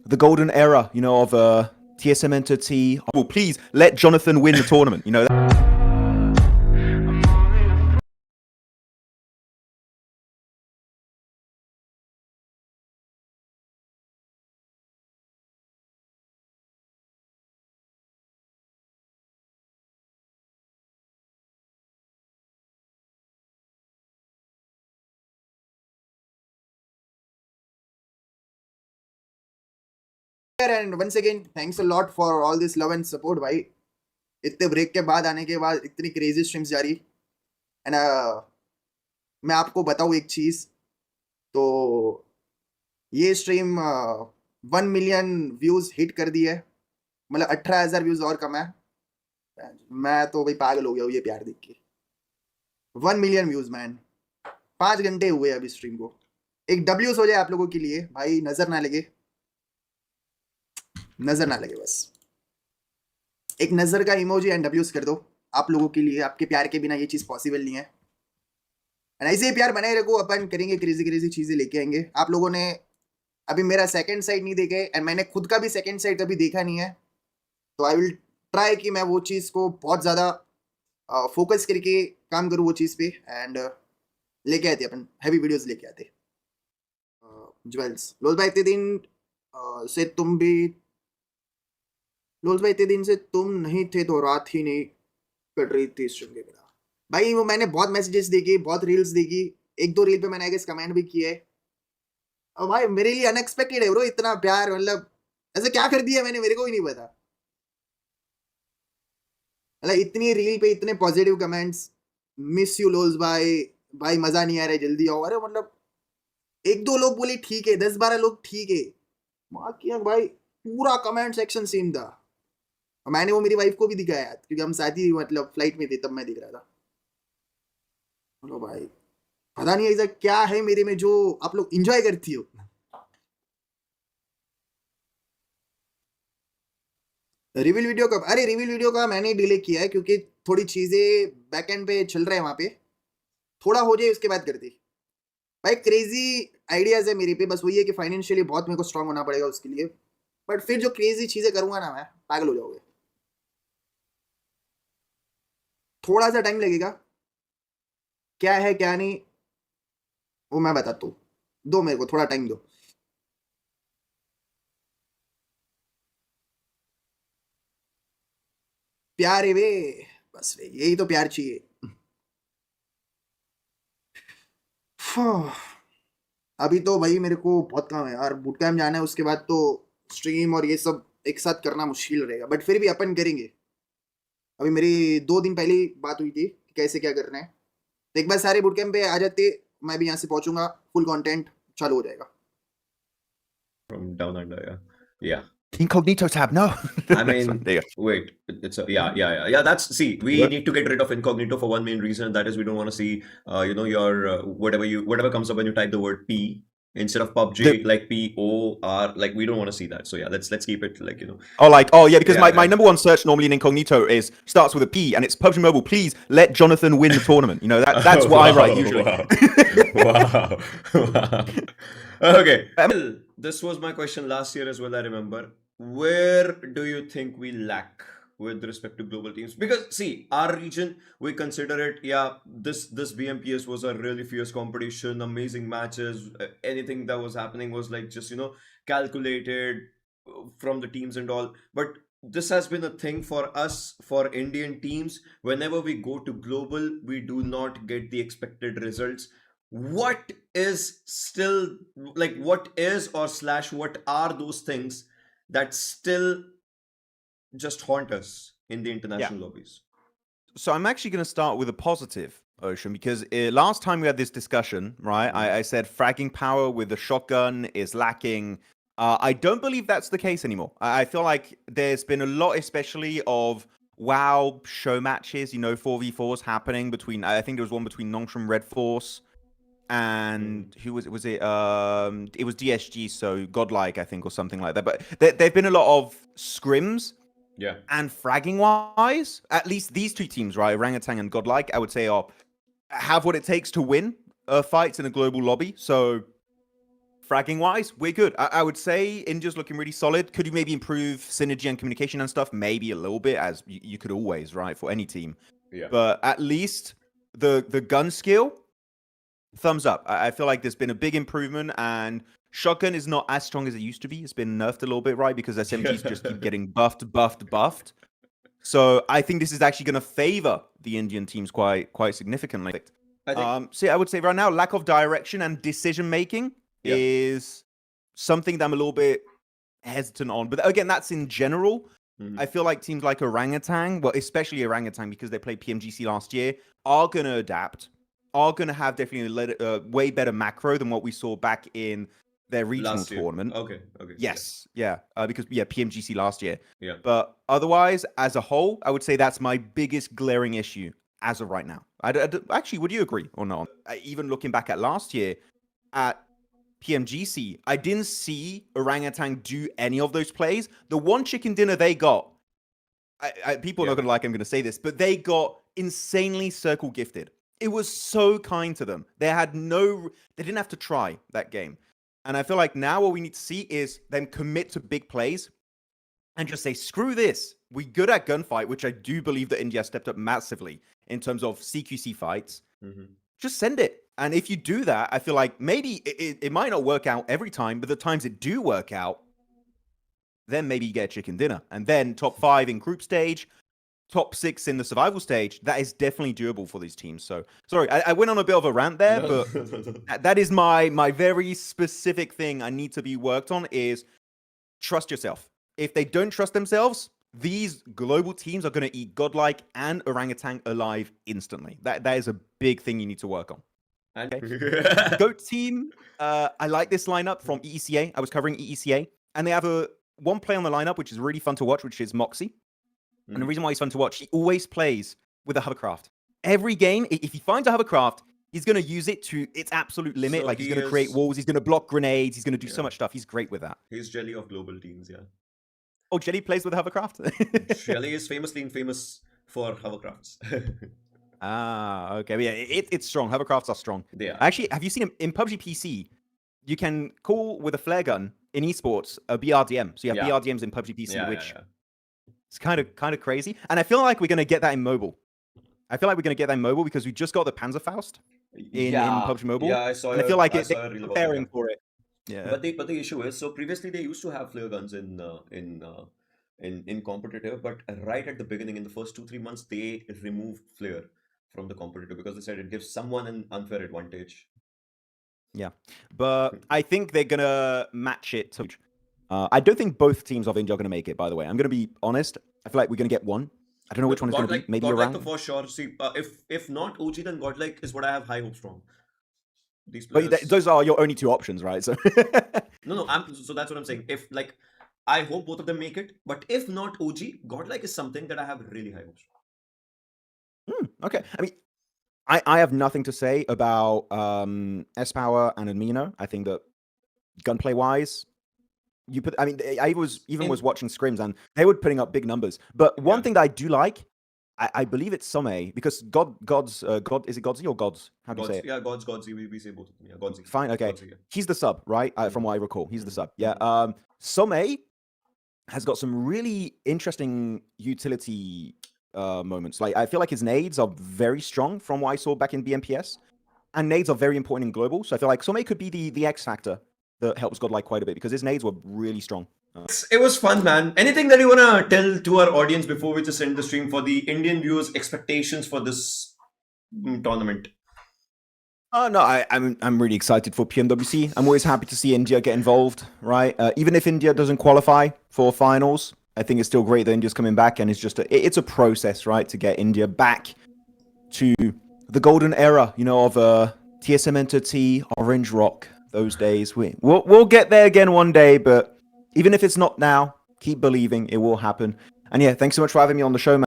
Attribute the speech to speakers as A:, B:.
A: the golden era, you know, of TSM-Ent T. Well, please let Jonathan win the tournament. You know.
B: And once again, thanks a lot for all this love and support, भाई. इतने break के बाद आने के बाद इतनी crazy streams जारी. And मैं आपको बताऊँ एक चीज. तो ये स्ट्रीम 1 मिलियन व्यूज हिट कर दी है. मतलब 18,000 व्यूज और कम है. मैं तो भाई पागल हो गया हूँ ये प्यार देख के. 1 मिलियन व्यूज मैन. 5 घंटे हुए अभी स्ट्रीम को. एक डब्ल्यूज हो जाए आप लोगों के लिए भाई. नजर ना लगे, नजर ना लगे, बस एक नजर का इमोजी एंड डब्ल्यूज कर दो आप लोगों के लिए. आपके प्यार के बिना ये चीज पॉसिबल नहीं है. एंड ऐसे ही प्यार बनाए रखो. अपन करेंगे क्रेजी क्रेजी चीजें लेके आएंगे. आप लोगों ने अभी मेरा सेकंड साइड नहीं देखे एंड मैंने खुद का भी सेकंड साइड कभी देखा नहीं है. तो आई विल ट्राई कि मैं वो चीज को बहुत ज्यादा फोकस करके काम करूँ वो चीज पे. एंड लेके आते अपन हैवी वीडियोस लेके आते. ज्वेल्स लोल्स भाई इतने दिन से तुम भी लोल्स भाई इतने दिन से तुम नहीं थे तो रात ही नहीं कट रही थी स्ट्रीम के बिना. भाई वो मैंने बहुत मैसेजेस देखी, बहुत रील्स देखी. एक दो रील पे मैंने आई गेस कमेंट भी किया है. और भाई मेरे लिए अनएक्सपेक्टेड है ब्रो इतना प्यार. मतलब ऐसे क्या कर दिया मैंने, मेरे को ही नहीं पता. मतलब इतनी रील पे इतने पॉजिटिव कमेंट्स. मिस यू लोल्स भाई, भाई मजा नहीं आ रहा है, जल्दी आओ. अरे मतलब एक दो लोग बोले ठीक है, 10-12 लोग ठीक है. बाकी भाई पूरा कमेंट सेक्शन सेम था. और मैंने वो मेरी वाइफ को भी दिखाया क्योंकि हम साथ ही मतलब फ्लाइट में थे तब मैं दिख रहा था. बोलो भाई पता नहीं ऐसा क्या है मेरे में जो आप लोग एंजॉय करती हो. रिवील वीडियो कब? अरे रिवील वीडियो का मैंने डिले किया है क्योंकि थोड़ी चीजें बैक एंड पे चल रहे हैं वहां पे. थोड़ा हो जाए उसके बाद करती. भाई क्रेजी आइडियाज है मेरे पे. बस वही है कि फाइनेंशियली बहुत मेरे को स्ट्रांग होना पड़ेगा उसके लिए. बट फिर जो क्रेजी चीजें करूंगा ना मैं पागल हो जाओगे. थोड़ा सा टाइम लगेगा. क्या है क्या नहीं वो मैं बताता हूँ. दो मेरे को थोड़ा टाइम दो. प्यार है वे, बस वे यही तो प्यार चाहिए. अभी तो भाई मेरे को बहुत काम है यार. बूट कैम्प जाना है, उसके बाद तो स्ट्रीम और ये सब एक साथ करना मुश्किल रहेगा. बट फिर भी अपन करेंगे. अभी मेरी 2 दिन पहले ही बात हुई थी कि कैसे क्या करना है. तो एक बार सारे बूट कैम्प पे आ जाते, मैं भी यहाँ से पहुंचूंगा. फुल कंटेंट चालू हो जाएगा.
C: From down under, yeah.
A: Incognito tab, no.
C: I mean, wait, it's a, yeah. That's, see, we need to get rid of Incognito for one main reason. That is, we don't want to see, your whatever comes up when you type the word P instead of PUBG, like POR, like we don't want to see that. So yeah, let's keep it like,
A: Because my number one search normally in Incognito is starts with a P and it's PUBG Mobile. Please let Jonathan win the tournament. You know that's what I write usually.
C: Wow. Okay. Well, this was my question last year as well, I remember. Where do you think we lack with respect to global teams? Because see, our region, we consider it, this BMPS was a really fierce competition, amazing matches. Anything that was happening was like just, calculated from the teams and all. But this has been a thing for us, for Indian teams. Whenever we go to global, we do not get the expected results. What is still, like, what is or slash what are those things that still just haunt us in the international lobbies?
A: So I'm actually going to start with a positive, Ocean, because last time we had this discussion, right, I said fragging power with the shotgun is lacking. I don't believe that's the case anymore. I feel like there's been a lot, especially of WoW show matches, 4v4s happening between, I think there was one between Nongshim Red Force and who was it? It was DSG, so Godlike, I think, or something like that. But there've been a lot of scrims.
C: Yeah.
A: And fragging wise, at least these two teams, right, Orangutan and Godlike, I would say have what it takes to win fights in a global lobby. So fragging wise, we're good. I would say India's looking really solid. Could you maybe improve synergy and communication and stuff? Maybe a little bit, as you could always, right, for any team.
C: Yeah.
A: But at least the gun skill, thumbs up. I feel like there's been a big improvement, and shotgun is not as strong as it used to be. It's been nerfed a little bit, right? Because SMGs just keep getting buffed. So I think this is actually going to favor the Indian teams quite significantly. So I would say right now, lack of direction and decision making is something that I'm a little bit hesitant on. But again, that's in general. I feel like teams like Orangutan, well, especially Orangutan, because they played PMGC last year, are going to adapt, are going to have definitely a way better macro than what we saw back in their regional tournament.
C: Okay.
A: Yes. Yeah. Because PMGC last year.
C: Yeah.
A: But otherwise, as a whole, I would say that's my biggest glaring issue as of right now. Actually, would you agree or not? Even looking back at last year at PMGC, I didn't see Orangutan do any of those plays. The one chicken dinner they got, people are not going to like I'm going to say this, but they got insanely circle gifted. It was so kind to them. They didn't have to try that game. And I feel like now what we need to see is them commit to big plays and just say, screw this. We're good at gunfight, which I do believe that India stepped up massively in terms of CQC fights. Just send it. And if you do that, I feel like maybe it might not work out every time, but the times it do work out, then maybe you get a chicken dinner. And then top 5 in group stage, top 6 in the survival stage, that is definitely doable for these teams. So, sorry, I went on a bit of a rant there, but that is my very specific thing I need to be worked on is trust yourself. If they don't trust themselves, these global teams are going to eat Godlike and Orangutan alive instantly. That is a big thing you need to work on. Okay. GOAT team, I like this lineup from EECA. I was covering EECA, and they have one play on the lineup, which is really fun to watch, which is Moxie. And the reason why he's fun to watch, he always plays with a hovercraft. Every game, if he finds a hovercraft, he's going to use it to its absolute limit. So like he's going to create walls, he's going to block grenades, he's going to do so much stuff. He's great with that.
C: He's Jelly of global teams, yeah.
A: Oh, Jelly plays with a hovercraft?
C: Jelly is famously famous for hovercrafts.
A: Okay. Yeah, it's strong. Hovercrafts are strong.
C: Yeah.
A: Actually, have you seen him in PUBG PC? You can call with a flare gun in esports a BRDM. So you have BRDMs in PUBG PC, which it's kind of crazy. And I feel like we're going to get that in mobile. Because we just got the Panzerfaust in PUBG Mobile.
C: Yeah, I saw it.
A: And I feel like they're preparing for it. Yeah.
C: But the issue is, so previously they used to have flare guns in competitive, but right at the beginning, in the first 2-3 months, they removed flare from the competitive because they said it gives someone an unfair advantage.
A: Yeah, but I think they're gonna match it to. I don't think both teams of India are gonna make it. By the way, I'm gonna be honest. I feel like we're gonna get one. I don't know which one is gonna be. Maybe
C: Godlike for sure. See, if not OG, then Godlike is what I have high hopes from. These players.
A: But those are your only 2 options, right? So
C: no. So that's what I'm saying. If I hope both of them make it, but if not OG, Godlike is something that I have really high hopes from.
A: Okay, I mean, I have nothing to say about S-Power and Amino. I think that gunplay wise, I was watching scrims and they were putting up big numbers. But one thing that I do like, I believe it's Some, because is it Godzy or Gods? How do you say it?
C: Yeah, Godsy. We say both of them. Yeah, Godsy.
A: Fine, okay.
C: Godsy, yeah.
A: He's the sub, right? From what I recall, he's the sub. Yeah. Some has got some really interesting utility moments. Like I feel like his nades are very strong from what I saw back in BMPS, and nades are very important in global. So I feel like Some could be the X factor that helps Godlike quite a bit because his nades were really strong.
C: It was fun, man. Anything that you wanna tell to our audience before we just end the stream for the Indian viewers' expectations for this tournament?
A: No, I'm really excited for PMWC. I'm always happy to see India get involved, right? Even if India doesn't qualify for finals, I think it's still great that India's coming back, and it's just it's a process, right, to get India back to the golden era, of TSM-Ent, Orange Rock, those days. We'll get there again one day, but even if it's not now, keep believing it will happen. And yeah, thanks so much for having me on the show, man.